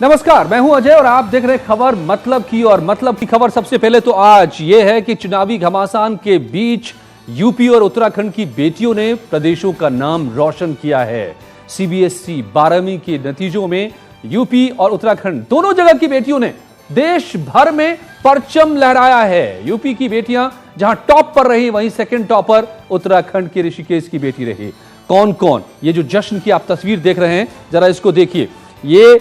नमस्कार, मैं हूं अजय और आप देख रहे खबर मतलब की। और मतलब की खबर सबसे पहले तो आज ये है कि चुनावी घमासान के बीच यूपी और उत्तराखंड की बेटियों ने प्रदेशों का नाम रोशन किया है। सीबीएसई 12वीं के नतीजों में यूपी और उत्तराखंड दोनों जगह की बेटियों ने देश भर में परचम लहराया है। यूपी की बेटियां जहां टॉप पर रही, वहीं सेकंड टॉपर उत्तराखंड के ऋषिकेश की बेटी रही। कौन कौन, ये जो जश्न की आप तस्वीर देख रहे हैं, जरा इसको देखिए। ये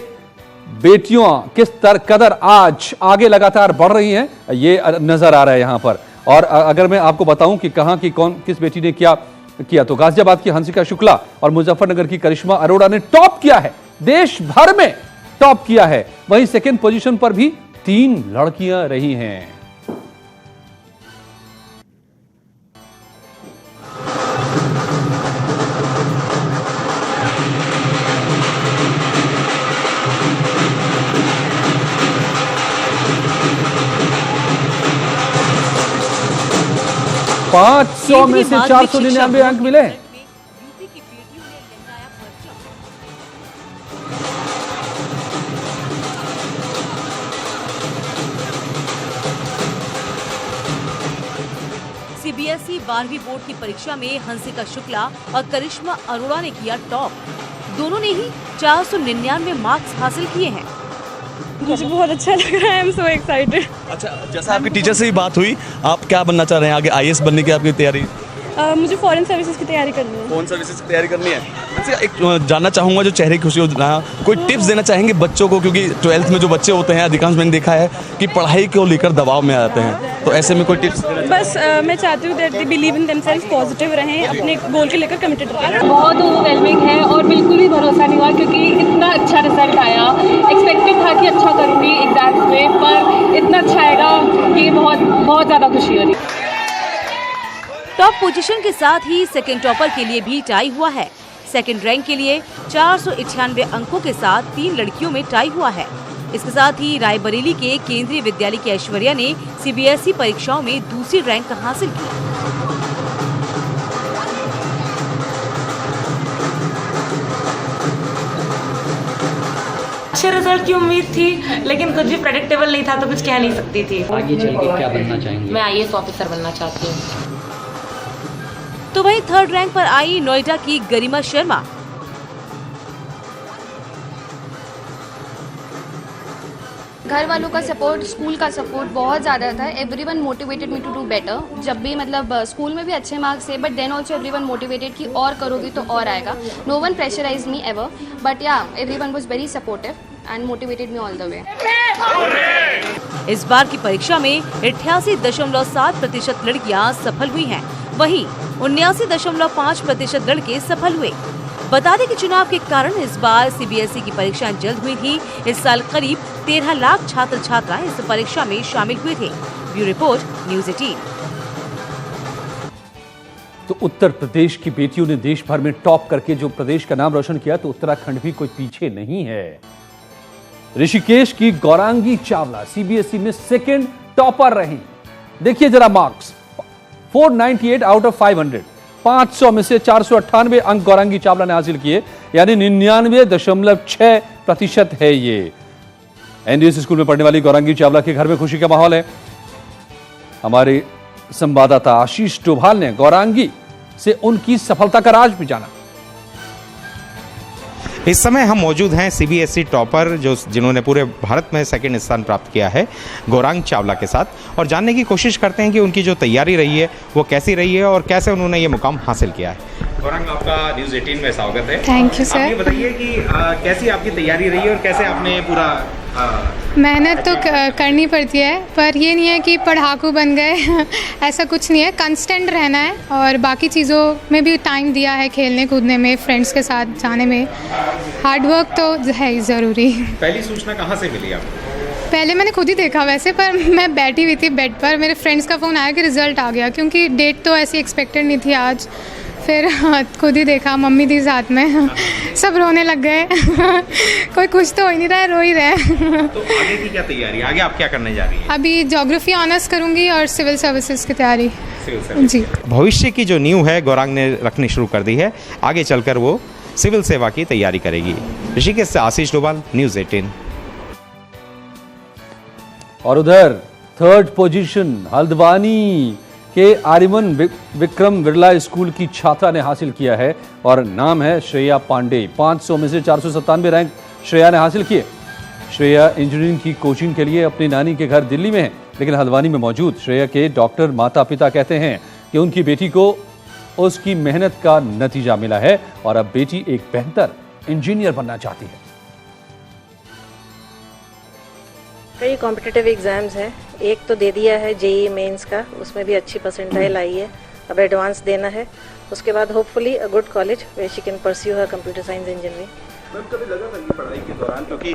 बेटियां किस कदर आज आगे लगातार बढ़ रही हैं, ये नजर आ रहा है यहां पर। और अगर मैं आपको बताऊं कि कहां की कौन किस बेटी ने क्या किया, तो गाजियाबाद की हंसिका शुक्ला और मुजफ्फरनगर की करिश्मा अरोड़ा ने टॉप किया है, देश भर में टॉप किया है। वहीं सेकंड पोजीशन पर भी 3 लड़कियां रही हैं। पांच 500 में से 499 अंक मिले। सीबीएसई 12वीं बोर्ड की परीक्षा में हंसिका शुक्ला और करिश्मा अरोड़ा ने किया टॉप। दोनों ने ही 499 मार्क्स हासिल किए हैं। मुझे बहुत अच्छा लग रहा है। I am so excited. अच्छा, जैसा आपकी टीचर से भी बात हुई, आप क्या बनना चाह रहे हैं आगे? आईएएस बनने की आपकी तैयारी? मुझे फॉरेन सर्विसेज की तैयारी करनी है। फॉरेन सर्विसेज की तैयारी करनी है। अच्छा, एक जानना चाहूँगा, जो चेहरे की खुशी होना, कोई टिप्स देना चाहेंगे बच्चों को? क्योंकि 12th में जो बच्चे होते हैं, अधिकांश मैंने देखा है कि पढ़ाई को लेकर दबाव में आ जाते हैं, तो ऐसे में कोई टिप्स? बस मैं चाहती हूँ that they believe in themselves, positive रहें, अपने गोल के लेकर कमिटेड रहें। बहुत ओवरवेलमिंग है और बिल्कुल भी भरोसा नहीं हुआ, क्योंकि इतना अच्छा रिजल्ट आया। एक्सपेक्टेड था कि अच्छा करूँगी एग्जाम्स में, पर इतना अच्छा आएगा कि बहुत ज़्यादा खुशी हो रही है। टॉप पोजीशन के साथ ही सेकंड टॉपर के लिए भी टाई हुआ है। सेकंड रैंक के लिए 498 अंकों के साथ 3 लड़कियों में टाई हुआ है। इसके साथ ही रायबरेली के केंद्रीय विद्यालय की ऐश्वर्या ने सीबीएसई परीक्षाओं में दूसरी रैंक हासिल की। अच्छे रिजल्ट की उम्मीद थी, लेकिन कुछ भी प्रेडिक्टेबल नहीं था, तो कुछ कह नहीं सकती थी। आगे चल के क्या बनना चाहेंगे? मैं आईएएस ऑफिसर बनना चाहती हूँ। तो वहीं थर्ड रैंक पर आई नोएडा की गरिमा शर्मा। घर वालों का सपोर्ट, स्कूल का सपोर्ट बहुत ज़्यादा था। Everyone motivated me to do better. जब भी मतलब स्कूल में भी अच्छे मार्क्स थे, but then also everyone motivated कि और करोगी तो और आएगा। No one pressurise me ever, but yeah everyone was very supportive and motivated me all the way. इस बार की परीक्षा में 88.7% लड़कियां सफल हुई हैं, वहीं 79.5% लड़के सफल हुए। बता दें कि चुनाव के कारण इस बार सीबीएसई की परीक्षाएं जल्द हुई थी। इस साल करीब 13 लाख छात्र छात्राएं इस परीक्षा में शामिल हुए थे। Bureau report, news 18। तो उत्तर प्रदेश की बेटियों ने देश भर में टॉप करके जो प्रदेश का नाम रोशन किया, तो उत्तराखंड भी कोई पीछे नहीं है। ऋषिकेश की गौरांगी चावला सीबीएसई में सेकंड टॉपर रही। देखिए जरा मार्क्स, 498 आउट ऑफ 500। 500 में से 498 अंक गौरांगी चावला ने हासिल किए, यानी 99.6% है ये। एनडीएस स्कूल में पढ़ने वाली गौरांगी चावला के घर में खुशी का माहौल है। हमारे संवाददाता आशीष डोभाल ने गौरांगी से उनकी सफलता का राज भी जाना। इस समय हम मौजूद हैं सीबीएसई टॉपर जिन्होंने पूरे भारत में सेकंड स्थान प्राप्त किया है, गौरांग चावला के साथ, और जानने की कोशिश करते हैं कि उनकी जो तैयारी रही है वो कैसी रही है और कैसे उन्होंने ये मुकाम हासिल किया है। गौरांग, आपका न्यूज़ 18 में स्वागत है। Thank you sir. आप ये बताइए कि कैसी आपकी तैयारी रही है और कैसे आपने पूरा मेहनत तो करनी पड़ती है, पर ये नहीं है कि पढ़ाकू बन गए ऐसा कुछ नहीं है। कंस्टेंट रहना है और बाकी चीज़ों में भी टाइम दिया है, खेलने कूदने में, फ्रेंड्स के साथ जाने में। हार्डवर्क तो है ही ज़रूरी। पहली सूचना कहाँ से मिली आपको? पहले मैंने खुद ही देखा वैसे, पर मैं बैठी हुई थी बेड पर, मेरे फ्रेंड्स का फ़ोन आया कि रिज़ल्ट आ गया, क्योंकि डेट तो ऐसी एक्सपेक्टेड नहीं थी आज। फिर खुद ही देखा, मम्मी थी साथ में, सब रोने लग गए कोई खुश तो हो ही नहीं रहा है, रो ही रहे तो आगे की क्या तैयारी, आगे आप क्या करने जा रही हैं? अभी ज्योग्राफी ऑनर्स करूंगी और सिविल सर्विसेज की तैयारी। जी, भविष्य की जो नींव है गौरांग ने रखनी शुरू कर दी है, आगे चलकर वो सिविल सेवा की तैयारी करेगी। ऋषिकेश से आशीष डोभाल, न्यूज़ 18। और उधर थर्ड पोजीशन हल्द्वानी के आर्यमन विक्रम बिरला स्कूल की छात्रा ने हासिल किया है और नाम है श्रेया पांडे। 500 में से 497 रैंक श्रेया ने हासिल किए। श्रेया इंजीनियरिंग की कोचिंग के लिए अपनी नानी के घर दिल्ली में है, लेकिन हल्द्वानी में मौजूद श्रेया के डॉक्टर माता पिता कहते हैं कि उनकी बेटी को उसकी मेहनत का नतीजा मिला है और अब बेटी एक बेहतर इंजीनियर बनना चाहती है। कई कॉम्पिटिटिव एग्जाम्स हैं, एक तो दे दिया है जेईई मेंस का, उसमें भी अच्छी परसेंटाइल आई है। अब एडवांस देना है, उसके बाद hopefully a good college where she can pursue her computer science engineering. Ma'am कभी लगा था कि पढ़ाई के दौरान क्योंकि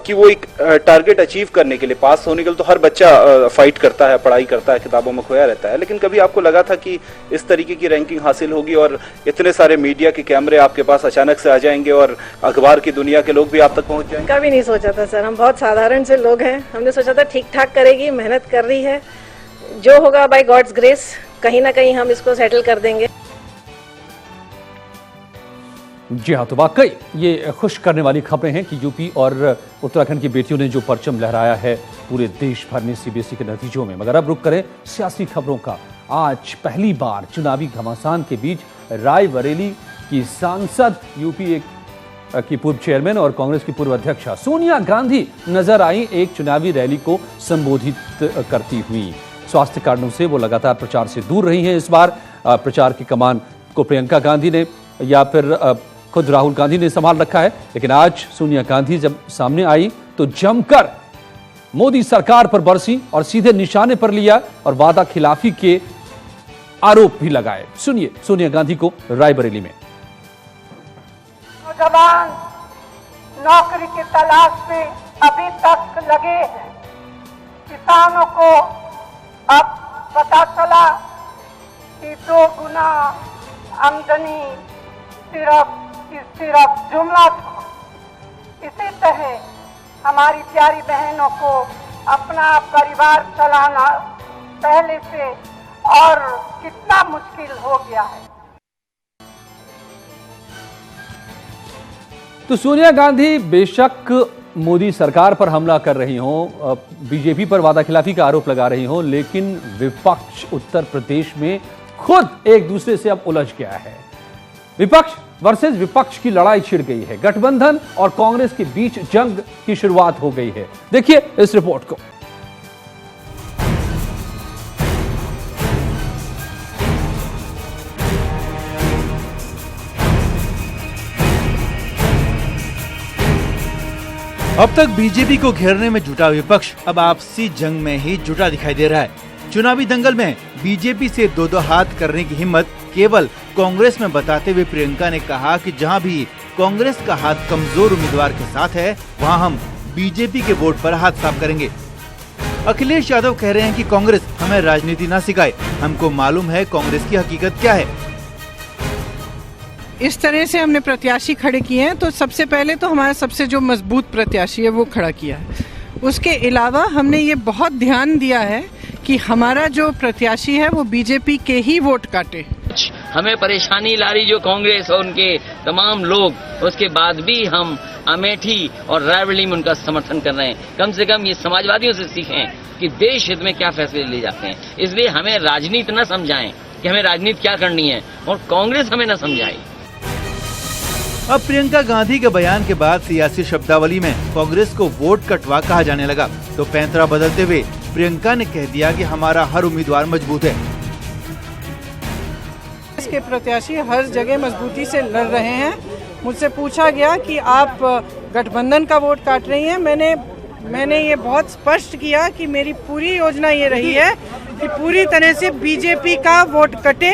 कि वो एक टारगेट अचीव करने के लिए, पास होने के लिए तो हर बच्चा फाइट करता है, पढ़ाई करता है, किताबों में खोया रहता है, लेकिन कभी आपको लगा था कि इस तरीके की रैंकिंग हासिल होगी और इतने सारे मीडिया के कैमरे आपके पास अचानक से आ जाएंगे और अखबार की दुनिया के लोग भी आप तक पहुंच जाएंगे? कभी नहीं सोचा था सर, हम बहुत साधारण से लोग हैं। हमने सोचा था ठीक ठाक करेगी, मेहनत कर रही है, जो होगा बाय गॉड्स ग्रेस कहीं ना कहीं हम इसको सेटल कर देंगे। जी हाँ, तो वाकई ये खुश करने वाली खबरें हैं कि यूपी और उत्तराखंड की बेटियों ने जो परचम लहराया है पूरे देश भर में सीबीएसई के नतीजों में। मगर अब रुक करें सियासी खबरों का। आज पहली बार चुनावी घमासान के बीच रायबरेली की सांसद, यूपी की पूर्व चेयरमैन और कांग्रेस की पूर्व अध्यक्षा सोनिया गांधी नजर आई एक चुनावी रैली को संबोधित करती हुई। स्वास्थ्य कारणों से वो लगातार प्रचार से दूर रही हैं। इस बार प्रचार की कमान को प्रियंका गांधी ने या फिर खुद राहुल गांधी ने संभाल रखा है, लेकिन आज सोनिया गांधी जब सामने आई तो जमकर मोदी सरकार पर बरसी और सीधे निशाने पर लिया और वादा खिलाफी के आरोप भी लगाए। सुनिए सोनिया गांधी को रायबरेली में। नौजवान नौकरी की तलाश में अभी तक लगे हैं। किसानों को अब पता चला कि 2 गुना आमदनी सिर्फ जुमला था। इसी तरह हमारी प्यारी बहनों को अपना परिवार चलाना पहले से और कितना मुश्किल हो गया है। तो सोनिया गांधी बेशक मोदी सरकार पर हमला कर रही हों, बीजेपी पर वादाखिलाफी का आरोप लगा रही हों, लेकिन विपक्ष उत्तर प्रदेश में खुद एक दूसरे से अब उलझ गया है। विपक्ष वर्सेस विपक्ष की लड़ाई छिड़ गई है। गठबंधन और कांग्रेस के बीच जंग की शुरुआत हो गई है। देखिए इस रिपोर्ट को। अब तक बीजेपी को घेरने में जुटा विपक्ष अब आपसी जंग में ही जुटा दिखाई दे रहा है। चुनावी दंगल में बीजेपी से दो हाथ करने की हिम्मत केवल कांग्रेस में बताते हुए प्रियंका ने कहा कि जहां भी कांग्रेस का हाथ कमजोर उम्मीदवार के साथ है, वहां हम बीजेपी के वोट पर हाथ साफ करेंगे। अखिलेश यादव कह रहे हैं कि कांग्रेस हमें राजनीति न सिखाए, हमको मालूम है कांग्रेस की हकीकत क्या है। इस तरह से हमने प्रत्याशी खड़े किए हैं, तो सबसे पहले तो हमारा सबसे जो मजबूत प्रत्याशी है वो खड़ा किया है। उसके अलावा हमने ये बहुत ध्यान दिया है कि हमारा जो प्रत्याशी है वो बीजेपी के ही वोट काटे। हमें परेशानी ला रही जो कांग्रेस और उनके तमाम लोग, उसके बाद भी हम अमेठी और रायबरेली में उनका समर्थन कर रहे हैं। कम से कम ये समाजवादियों से सीखें कि देश हित में क्या फैसले लिए जाते हैं। इसलिए हमें राजनीति न समझाएं कि हमें राजनीति क्या करनी है, और कांग्रेस हमें न समझाए। अब प्रियंका गांधी के बयान के बाद सियासी शब्दावली में कांग्रेस को वोट कटवा कहा जाने लगा, तो पैंतरा बदलते हुए प्रियंका ने कह दिया कि हमारा हर उम्मीदवार मजबूत है। इसके प्रत्याशी हर जगह मजबूती से लड़ रहे हैं। मुझसे पूछा गया कि आप गठबंधन का वोट काट रही हैं। मैंने ये बहुत स्पष्ट किया कि मेरी पूरी योजना ये रही है कि पूरी तरह से बीजेपी का वोट कटे।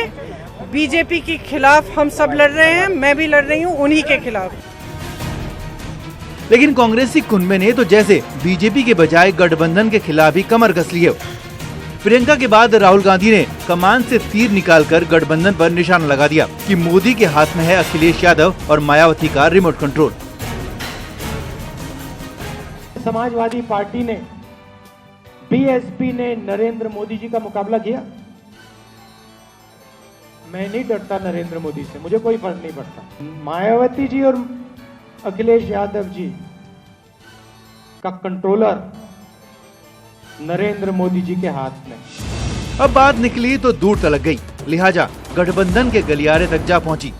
बीजेपी के खिलाफ हम सब लड़ रहे हैं, मैं भी लड़ रही हूँ उन्हीं के खिलाफ। लेकिन कांग्रेसी कुनबे ने तो जैसे बीजेपी के बजाय गठबंधन के खिलाफ ही कमर कस ली है। प्रियंका के बाद राहुल गांधी ने कमान से तीर निकालकर गठबंधन पर निशाना लगा दिया कि मोदी के हाथ में है अखिलेश यादव और मायावती का रिमोट कंट्रोल। समाजवादी पार्टी ने, बीएसपी ने नरेंद्र मोदी जी का मुकाबला किया। मैं नहीं डरता नरेंद्र मोदी से, मुझे कोई फर्क नहीं पड़ता। मायावती जी और अखिलेश यादव जी का कंट्रोलर नरेंद्र मोदी जी के हाथ में। अब बात निकली तो दूर तलक गई, लिहाजा गठबंधन के गलियारे तक जा पहुंची।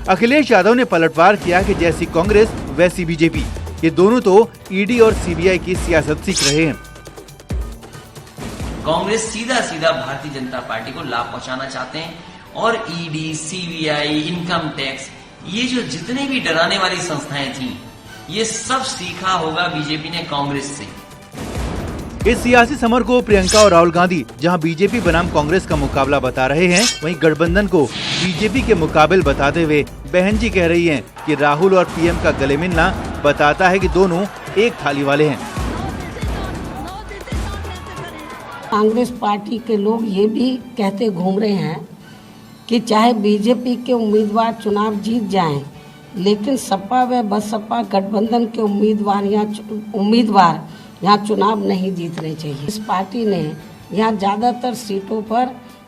अखिलेश यादव ने पलटवार किया कि जैसी कांग्रेस वैसी बीजेपी, ये दोनों तो ईडी और सीबीआई की सियासत सीख रहे हैं। कांग्रेस सीधा सीधा भारतीय जनता पार्टी को लाभ पहुंचाना चाहते हैं और ईडी, सीबीआई, इनकम टैक्स, ये जो जितने भी डराने वाली संस्थाएं थी, ये सब सीखा होगा बीजेपी ने कांग्रेस से। इस सियासी समर को प्रियंका और राहुल गांधी जहां बीजेपी बनाम कांग्रेस का मुकाबला बता रहे हैं, वहीं गठबंधन को बीजेपी के मुकाबिल बताते हुए बहन जी कह रही हैं कि राहुल और पीएम का गले मिलना बताता है कि दोनों एक थाली वाले हैं। कांग्रेस पार्टी के लोग ये भी कहते घूम रहे हैं कि चाहे बीजेपी के उम्मीदवार चुनाव जीत जाएं, लेकिन सपा व बसपा गठबंधन के उम्मीदवार यहाँ चुनाव नहीं जीतने चाहिए। इस पार्टी ने यहाँ ज़्यादातर सीटों पर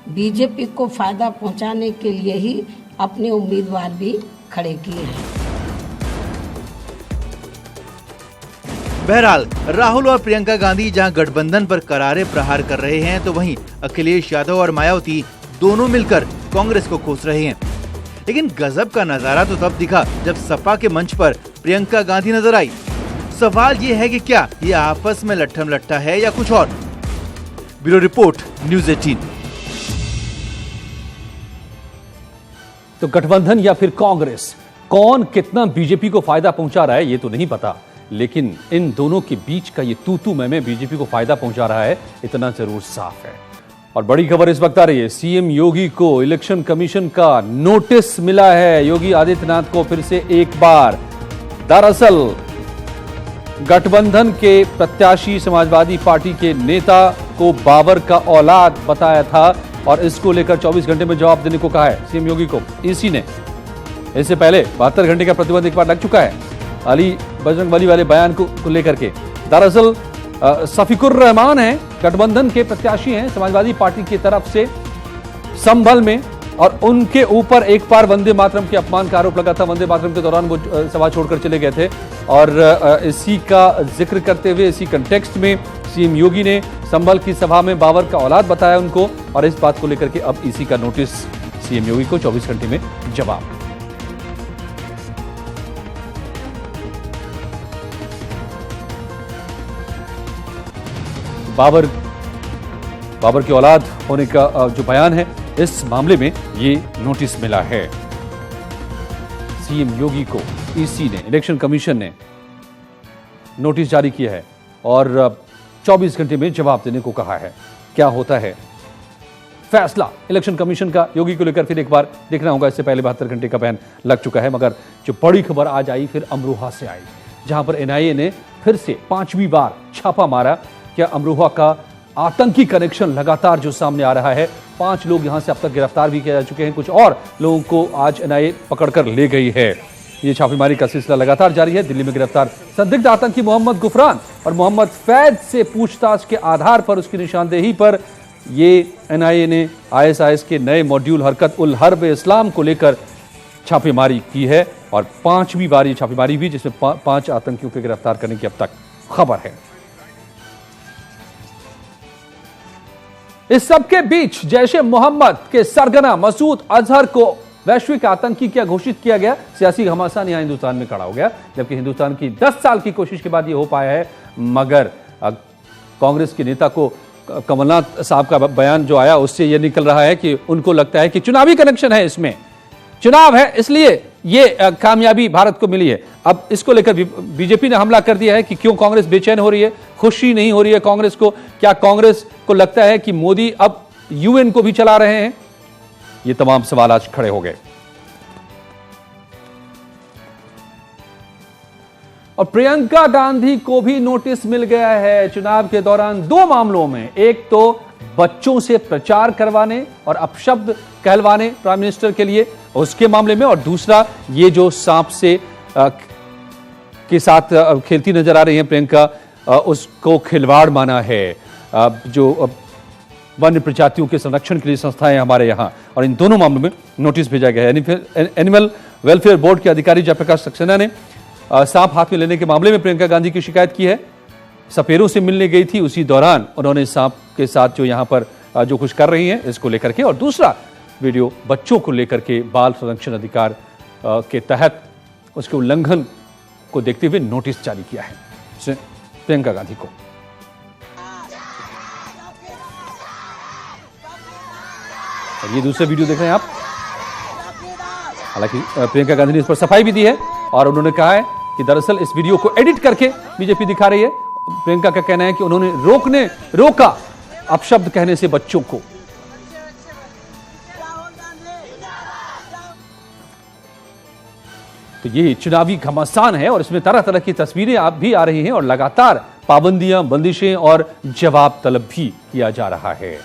बीजेपी को फायदा पहुँचाने के लिए ही अपने उम्मीदवार भी खड़े किए हैं। बहरहाल राहुल और प्रियंका गांधी जहां गठबंधन पर करारे प्रहार कर रहे हैं, तो वहीं अखिलेश यादव और मायावती दोनों मिलकर कांग्रेस को कोस रहे हैं। लेकिन गजब का नजारा तो तब दिखा जब सपा के मंच पर प्रियंका गांधी नजर आई। सवाल ये है कि क्या ये आपस में लट्ठम लट्ठा है या कुछ और। Bureau report, news 18। तो गठबंधन या फिर कांग्रेस, कौन कितना बीजेपी को फायदा पहुंचा रहा है ये तो नहीं पता, लेकिन इन दोनों के बीच का ये तू मैं बीजेपी को फायदा पहुंचा रहा है, इतना जरूर साफ है। और बड़ी खबर इस वक्त आ रही है, सीएम योगी को इलेक्शन कमीशन का नोटिस मिला है। योगी आदित्यनाथ को फिर से एक बार। दरअसल गठबंधन के प्रत्याशी समाजवादी पार्टी के नेता को बाबर का औलाद बताया था और इसको लेकर 24 घंटे में जवाब देने को कहा है सीएम योगी को ईसी ने। इससे पहले 72 घंटे का प्रतिबंध एक बार लग चुका है अली बजरंगबली वाले बयान को लेकर के। दरअसल सफीकुर रहमान है, गठबंधन के प्रत्याशी हैं समाजवादी पार्टी की तरफ से संभल में, और उनके ऊपर एक बार वंदे मातरम के अपमान का आरोप लगा था। वंदे मातरम के दौरान वो सभा छोड़कर चले गए थे और इसी का जिक्र करते हुए इसी कंटेक्स्ट में सीएम योगी ने संभल की सभा में बाबर का औलाद बताया उनको, और इस बात को लेकर के अब इसी का नोटिस सीएम योगी को 24 घंटे में जवाब। बाबर की औलाद होने का जो बयान है, इस मामले में ये नोटिस मिला है सीएम योगी को। ईसी ने, इलेक्शन कमीशन ने नोटिस जारी किया है और 24 घंटे में जवाब देने को कहा है। क्या होता है फैसला इलेक्शन कमीशन का योगी को लेकर फिर एक बार देखना होगा। इससे पहले 72 घंटे का बैन लग चुका है, मगर जो बड़ी खबर आज आई फिर अमरोहा से आई, जहां पर एनआईए ने फिर से 5वीं बार छापा मारा। क्या अमरोहा का आतंकी कनेक्शन लगातार जो सामने आ रहा है, 5 लोग यहां से अब तक गिरफ्तार भी किए जा चुके हैं, कुछ और लोगों को आज एनआईए पकड़कर ले गई है। ये छापेमारी का सिलसिला लगातार जारी है। दिल्ली में गिरफ्तार संदिग्ध आतंकी मोहम्मद गुफरान और मोहम्मद फैज से पूछताछ के आधार पर उसकी निशानदेही पर ये एनआईए ने आईएसआईएस के नए मॉड्यूल हरकत उल हर्ब इस्लाम को लेकर छापेमारी की है और 5वीं बार ये छापेमारी हुई, जिसमें 5 आतंकियों को गिरफ्तार करने की अब तक खबर है। इस सबके बीच जैश ए मोहम्मद के सरगना मसूद अजहर को वैश्विक आतंकी क्या घोषित किया गया। सियासी घमासान यहां हिंदुस्तान में खड़ा हो गया, जबकि हिंदुस्तान की 10 साल की कोशिश के बाद यह हो पाया है। मगर कांग्रेस के नेता को कमलनाथ साहब का बयान जो आया उससे यह निकल रहा है कि उनको लगता है कि चुनावी कनेक्शन है, इसमें चुनाव है, इसलिए ये कामयाबी भारत को मिली है। अब इसको लेकर बीजेपी ने हमला कर दिया है कि क्यों कांग्रेस बेचैन हो रही है, खुशी नहीं हो रही है कांग्रेस को। क्या कांग्रेस को लगता है कि मोदी अब यूएन को भी चला रहे हैं? ये तमाम सवाल आज खड़े हो गए। और प्रियंका गांधी को भी नोटिस मिल गया है चुनाव के दौरान 2 मामलों में। एक तो बच्चों से प्रचार करवाने और अपशब्द कहलवाने प्राइम मिनिस्टर के लिए, उसके मामले में, और दूसरा ये जो सांप से के साथ खेलती नजर आ रही हैं प्रियंका, उसको खिलवाड़ माना है। जो वन्य प्रजातियों के संरक्षण के लिए संस्थाएं हमारे यहाँ, और इन दोनों मामलों में नोटिस भेजा गया है। एनिमल वेलफेयर बोर्ड के अधिकारी जयप्रकाश सक्सेना ने सांप हाथ में लेने के मामले में प्रियंका गांधी की शिकायत की है। सपेरों से मिलने गई थी, उसी दौरान उन्होंने सांप के साथ जो यहाँ पर जो कुछ कर रही हैं इसको लेकर के, और दूसरा वीडियो बच्चों को लेकर के बाल संरक्षण अधिकार के तहत उसके उल्लंघन को देखते हुए नोटिस जारी किया है प्रियंका गांधी को। और ये दूसरा वीडियो देख रहे हैं आप। हालांकि प्रियंका गांधी ने इस पर सफाई भी दी है और उन्होंने कहा है कि दरअसल इस वीडियो को एडिट करके बीजेपी दिखा रही है। प्रियंका का कहना है कि उन्होंने रोका अपशब्द कहने से बच्चों को। तो ये चुनावी घमासान है और इसमें तरह तरह की तस्वीरें आप भी आ रही हैं और लगातार पाबंदियां, बंदिशें और जवाब तलब भी किया जा रहा है।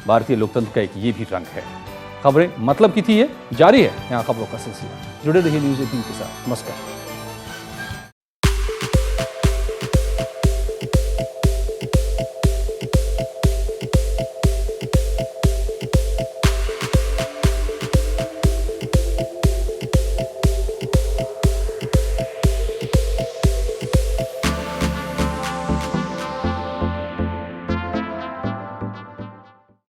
भारतीय लोकतंत्र का एक ये भी रंग है। खबरें मतलब की थी, ये जारी है यहां खबरों का सिलसिला। जुड़े रहिए न्यूज़ 18 के साथ। नमस्कार।